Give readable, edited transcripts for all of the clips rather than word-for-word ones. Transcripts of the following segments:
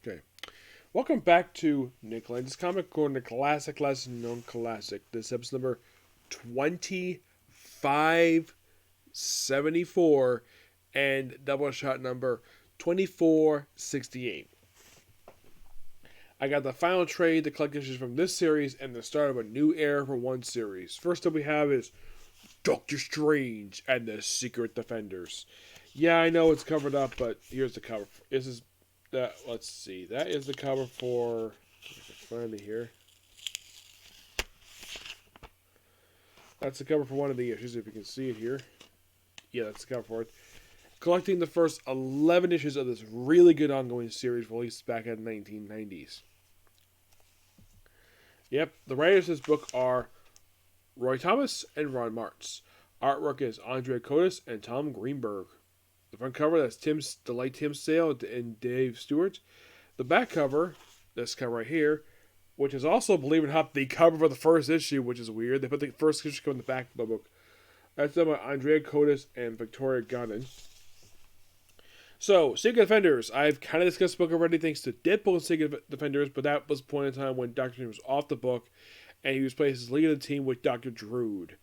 Okay. Welcome back to Nick Lenz's Comic Corner, Classic Lesson Known Classic. This is episode number 2574 and Doubleshot number 2468. I got the final trade, the collect issues from this series, and the start of a new era for one series. First up we have is Doctor Strange and the Secret Defenders. Yeah, I know it's covered up, but here's the cover. This is that. Let's see. That is the cover for. Find it here. That's the cover for one of the issues. If you can see it here. Yeah, that's the cover for it. Collecting the first 11 issues of this really good ongoing series released back in the 1990s. Yep, the writers of this book are Roy Thomas and Ron Martz. Artwork is Andrea Cotis and Tom Greenberg. The front cover, that's Tim Sale and Dave Stewart. The back cover, this cover right here, which is also, believe it or not, the cover for the first issue, which is weird. They put the first issue in the back of the book. That's done by Andrea Cotis and Victoria Gunnan. So, Secret Defenders. I've kind of discussed the book already thanks to Deadpool and Secret Defenders, but that was a point in time when Dr. Strange was off the book, and he was placed as lead of the team with Dr. Druid.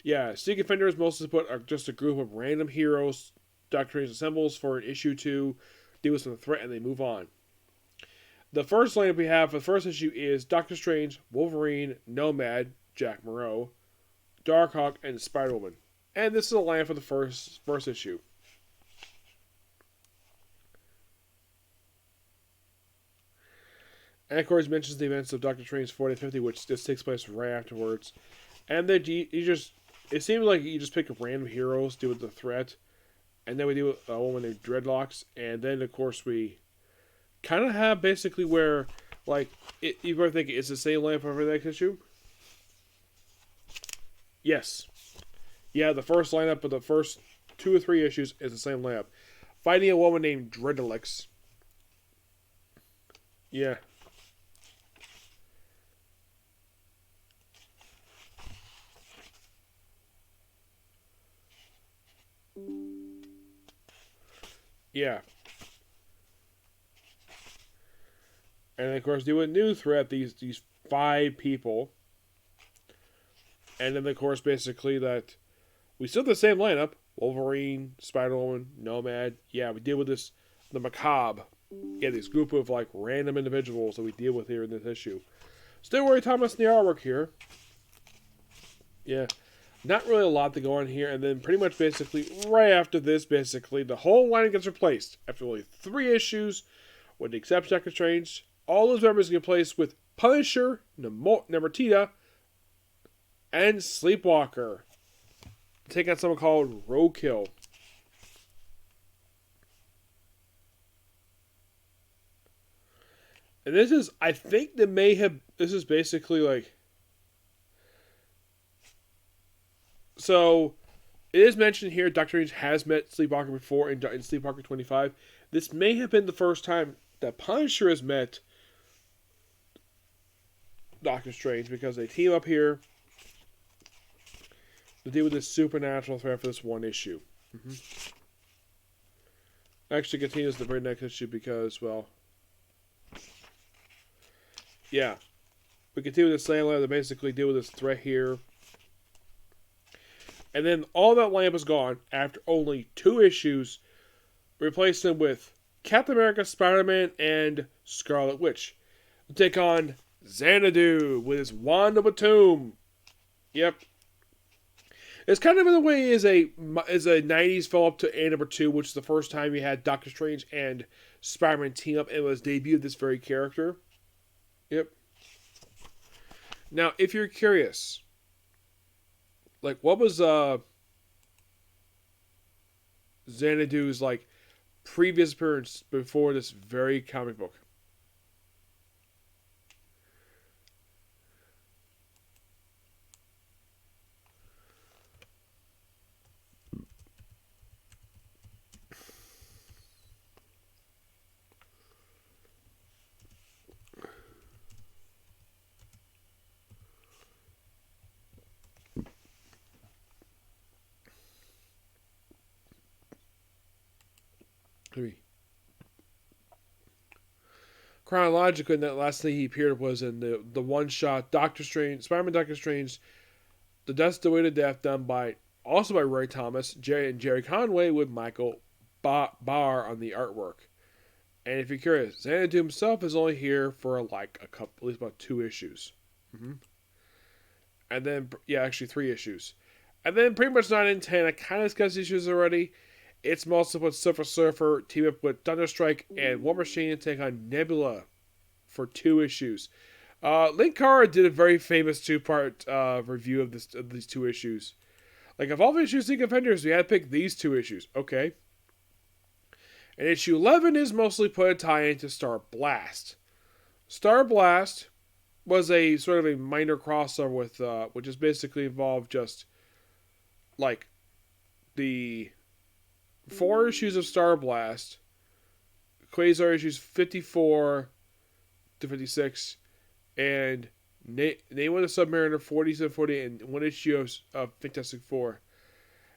Yeah, Secret Defenders mostly are just a group of random heroes Dr. Strange assembles for an issue to deal with some threat, and they move on. The first lineup we have for the first issue is Doctor Strange, Wolverine, Nomad, Jack Moreau, Darkhawk, and Spider-Woman. And this is a lineup for the first issue. And of course, mentions the events of Doctor Strange 4050, which just takes place right afterwards. And then it seems like you just pick random heroes, deal with the threat, and then we deal with a woman named Dreadlocks, and then of course we kind of have basically where, like, you ever think it's the same lineup for the next issue? Yes. Yeah, the first lineup of the first 2 or 3 issues is the same lineup. Fighting a woman named Dreadlocks. Yeah. Yeah. And of course, do a new threat, these 5 people. And then, of course, basically that we still have the same lineup. Wolverine, Spider-Woman, Nomad. Yeah, we deal with the Macabre. Yeah, this group of, like, random individuals that we deal with here in this issue. Still Roy Thomas in the artwork here. Yeah. Not really a lot to go on here. And then pretty much basically, right after this, basically, the whole line gets replaced. After only 3 issues, with the exception of Doctor Strange, all those members get replaced with Punisher, Nemertita, and Sleepwalker. Take on someone called Roadkill. And this is, I think this is basically like, so, it is mentioned here, Dr. Strange has met Sleepwalker before in Sleepwalker 25. This may have been the first time that Punisher has met Doctor Strange, because they team up here to deal with this supernatural threat for this one issue. Actually continues the very next issue because, well, yeah. We continue with the same line to basically deal with this threat here. And then all that lamp is gone after only 2 issues. Replace them with Captain America, Spider-Man, and Scarlet Witch. To take on Xanadu with his Wand of Tomb. Yep. It's kind of in a way is a 90s follow-up to A number 2, which is the first time we had Doctor Strange and Spider-Man team up, and it was debut of this very character. Yep. Now, if you're curious, like, what was Xanadu's, like, previous appearance before this very comic book? chronologically, that last thing he appeared was in the one shot Doctor Strange, Spider-Man Doctor Strange, The Death's the Way to Death, done by also by Roy Thomas, Jerry Conway with Michael Barr on the artwork. And if you're curious, Xanadu himself is only here for like at least about 2 issues. Mm-hmm. And then, actually 3 issues. And then pretty much 9 and 10, I kind of discussed issues already. It's mostly with Silver Surfer team up with Thunderstrike and War Machine to take on Nebula for 2 issues. Linkara did a very famous 2-part review of these 2 issues. Like, of all the issues in Avengers, we had to pick these 2 issues. Okay. And issue 11 is mostly put a tie-in to Star Blast. Star Blast was a sort of a minor crossover with, which is basically involved just, like, the 4 issues of Star Blast, Quasar issues 54 to 56, and Name of the Submariner 47, 48, and 1 issue of Fantastic Four.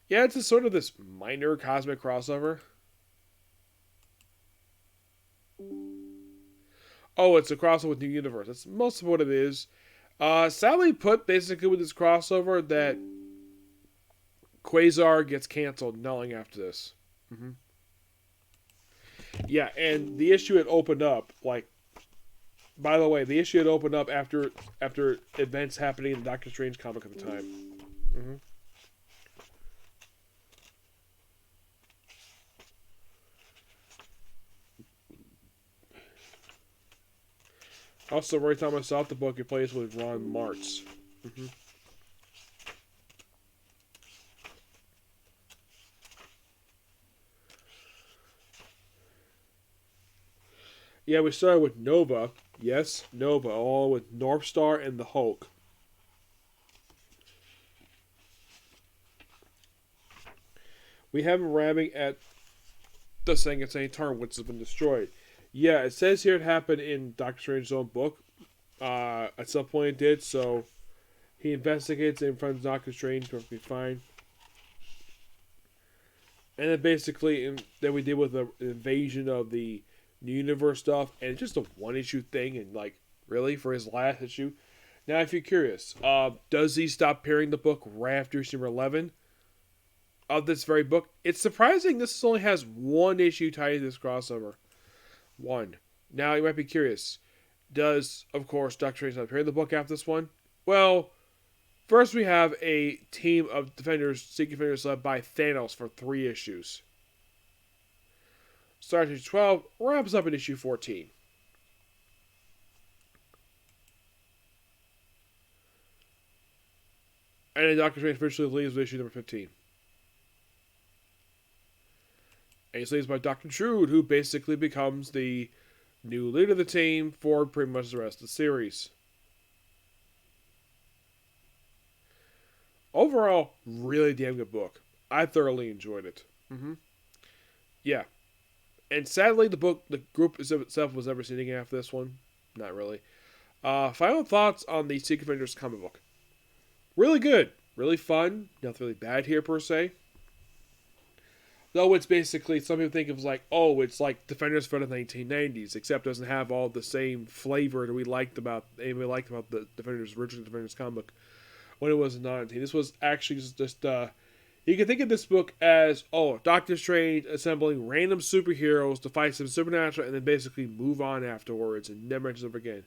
Yeah, it's sort of this minor cosmic crossover. Oh, it's a crossover with New Universe. That's most of what it is. Sadly put, basically with this crossover, that Quasar gets canceled not long after this. Mm-hmm. Yeah, and the issue had opened up, like, by the way, the issue had opened up after events happening in the Doctor Strange comic at the time. Mm-hmm. Also, Roy Thomas off the book, he plays with Ron Martz. Mm-hmm. Yeah, we started with Nova. Yes, Nova, all with North Star and the Hulk. We have him ramming at the Sangatane Tarn, which has been destroyed. Yeah, it says here it happened in Doctor Strange's own book. At some point it did, so he investigates in front of Doctor Strange, perfectly fine. And then basically, then we deal with the invasion of the New Universe stuff, and it's just a 1-issue thing, and like, really, for his last issue? Now, if you're curious, does he stop appearing in the book right after issue number 11 of this very book? It's surprising this only has 1 issue tied to this crossover. 1. Now, you might be curious. Does, of course, Doctor Strange not appear in the book after this one? Well, first we have a team of Defenders, Secret Defenders led by Thanos for 3 issues. Starts issue 12, wraps up in issue 14. And then Doctor Strange officially leaves with issue number 15. And he's leads by Dr. Trude, who basically becomes the new leader of the team for pretty much the rest of the series. Overall, really damn good book. I thoroughly enjoyed it. Mm-hmm. Yeah. And sadly, the group itself was never seen again after this one. Not really. Final thoughts on the Secret Avengers comic book. Really good. Really fun. Nothing really bad here, per se. Though it's basically, some people think of like, oh, it's like Defenders for the 1990s, except it doesn't have all the same flavor that we liked about the Defenders, original Defenders comic book when it was in 19. This was actually just you can think of this book as, Doctor Strange assembling random superheroes to fight some supernatural and then basically move on afterwards and never mention them again.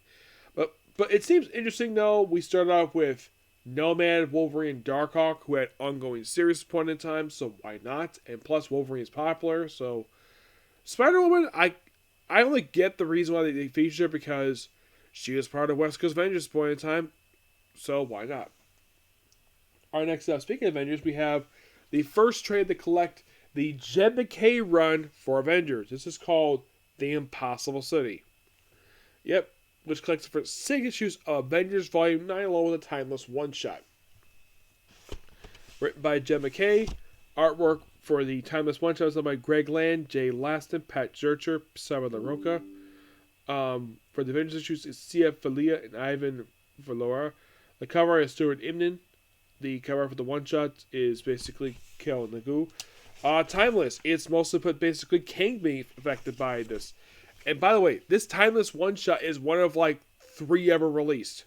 But it seems interesting, though. We started off with Nomad, Wolverine, and Darkhawk, who had ongoing series at this point in time, so why not? And plus, Wolverine is popular, so Spider-Woman, I only get the reason why they featured her because she was part of West Coast Avengers at this point in time, so why not? Alright, next up, speaking of Avengers, we have the first trade to collect the MacKay run for Avengers. This is called The Impossible City. Yep. Which collects the first 6 issues of Avengers Volume 9 along with a timeless one-shot. Written by MacKay. Artwork for the timeless one-shot is done by Greg Land, Jay Laston, Pat Zurcher, Sarah LaRocca. For the Avengers issues, it's Cia Falia and Ivan Valora. The cover is Stuart Imnan. The cover for the one-shot is basically Kel Nagu. Timeless. It's mostly put basically Kang being affected by this. And by the way, this timeless one shot is one of like 3 ever released.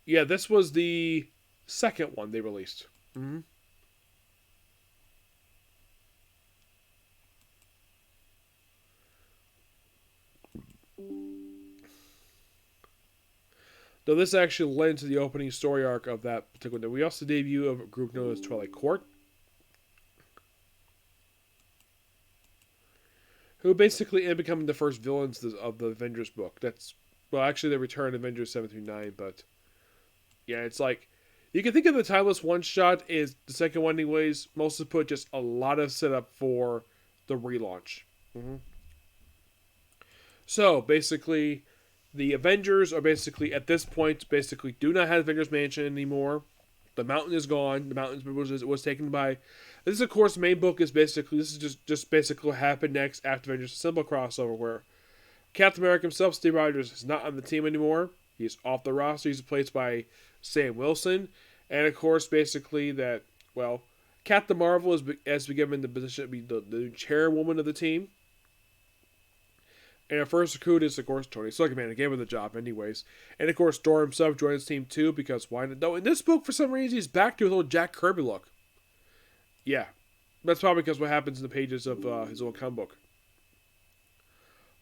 Yeah, this was the second one they released. Mm-hmm. Though this actually led to the opening story arc of that particular day. We also debut of a group known as Twilight Court, who basically end up becoming the first villains of the Avengers book. That's, well, actually they return Avengers 7 through 9, but yeah, it's like, you can think of the Timeless One Shot is the second one anyways, mostly put just a lot of setup for the relaunch. Mm-hmm. So, basically, the Avengers are basically, at this point, basically do not have Avengers Mansion anymore. The mountain is gone. The mountain was taken by... This, of course, main book is basically... This is just basically what happened next after Avengers Assemble crossover, where Captain America himself, Steve Rogers, is not on the team anymore. He's off the roster. He's replaced by Sam Wilson. And, of course, basically that, well, Captain Marvel has been given the position to be the chairwoman of the team. And our first recruit is, of course, Tony Stark, man. He gave him the job anyways. And, of course, Thor himself joined his team, too, because why not? Though, in this book, for some reason, he's back to his little Jack Kirby look. Yeah. That's probably because what happens in the pages of his old comic book.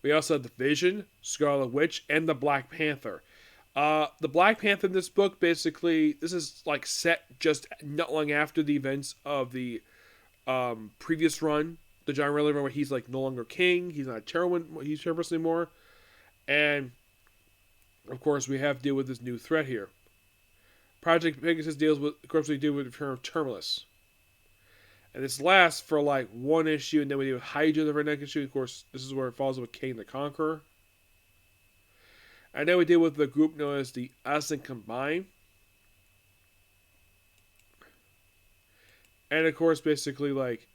We also have the Vision, Scarlet Witch, and the Black Panther. The Black Panther in this book, basically, this is, like, set just not long after the events of the previous run. The John Riley run where he's like no longer king, he's not a chairperson anymore, and of course we have to deal with this new threat here. Project Pegasus deals with, of course, we deal with the return of Terminus, and this lasts for like one issue, and then we deal with Hydra the very next issue. Of course, this is where it falls with Kang the Conqueror, and then we deal with the group known as the Us and Combine, and of course, basically like.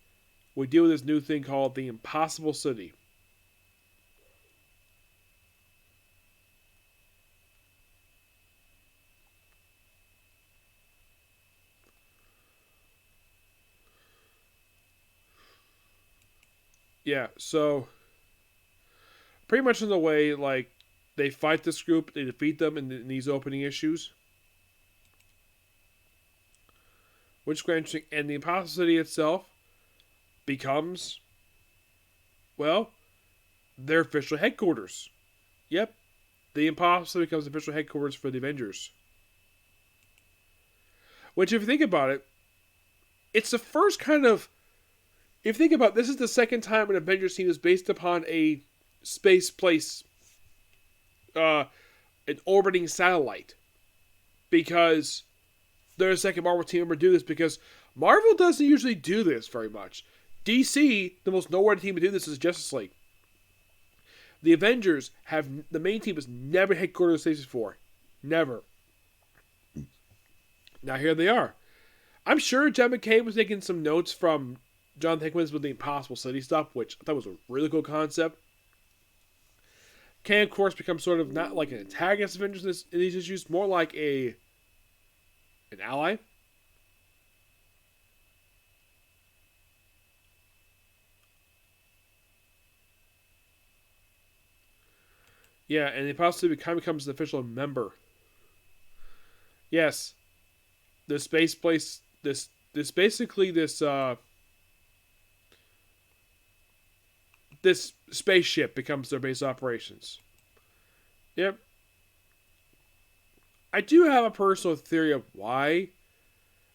We deal with this new thing called the Impossible City. Yeah, so pretty much in the way, like, they fight this group, they defeat them in these opening issues. Which is quite interesting. And the Impossible City itself becomes, well, their official headquarters. Yep. The Impossible City becomes the official headquarters for the Avengers. Which, if you think about it, it's the first kind of... If you think about it, this is the second time an Avengers team is based upon a space place, an orbiting satellite. Because they're the second Marvel team ever to do this, because Marvel doesn't usually do this very much. DC, the most noteworthy team to do this is Justice League. The Avengers have, the main team has never headquartered in space before. Never. Now here they are. I'm sure John MacKay was taking some notes from Jonathan Hickman's with the Impossible City stuff, which I thought was a really cool concept. Kang, of course, becomes sort of not like an antagonist of Avengers in these issues, more like an ally. Yeah, and it possibly becomes an official member. Yes, this space place, this basically this spaceship becomes their base operations. Yep. I do have a personal theory of why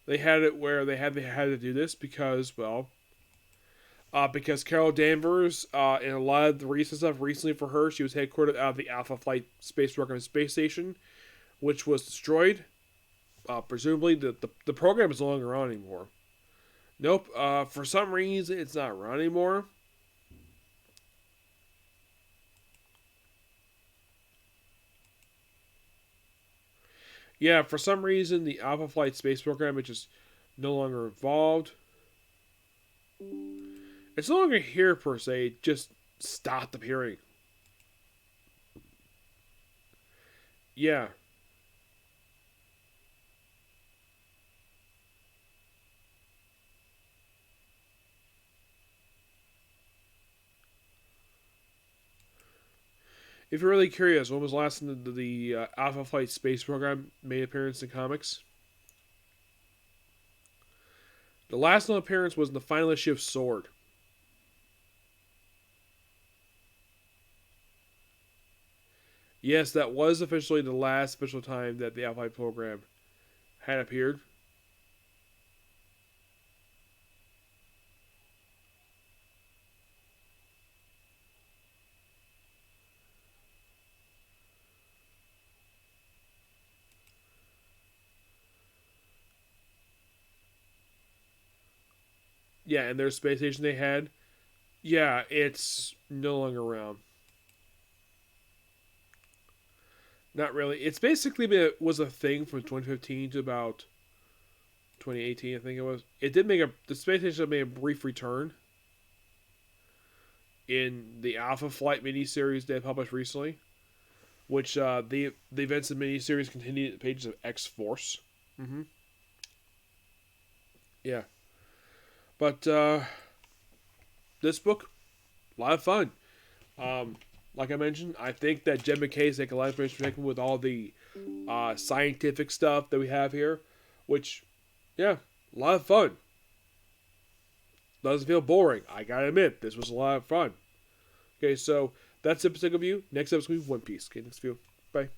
they had it where they had to do this, because, well, because Carol Danvers, in a lot of the recent stuff recently for her, she was headquartered out of the Alpha Flight Space Program Space Station, which was destroyed. Presumably, the program is no longer on anymore. Nope. For some reason, it's not run anymore. Yeah, for some reason, the Alpha Flight Space Program is just no longer involved. It's no longer here, per se. It just stopped appearing. Yeah. If you're really curious, when was the last time the Alpha Flight space program made appearance in comics? The last known appearance was in the final issue of Sword. Yes, that was officially the last official time that the Alpha Flight program had appeared. Yeah, and their space station they had, yeah, it's no longer around. Not really. It's basically was a thing from 2015 to about 2018, I think it was. It did make the space station made a brief return in the Alpha Flight miniseries they published recently, which the events of the miniseries continued at the pages of X Force. Mm-hmm. Yeah, but this book, a lot of fun. Um, like I mentioned, I think that Jed MacKay is taking a lot of information with all the scientific stuff that we have here, which, yeah, a lot of fun. Doesn't feel boring. I gotta admit, this was a lot of fun. Okay, so that's the episode of you. Next episode will be One Piece. Okay, next view. Bye.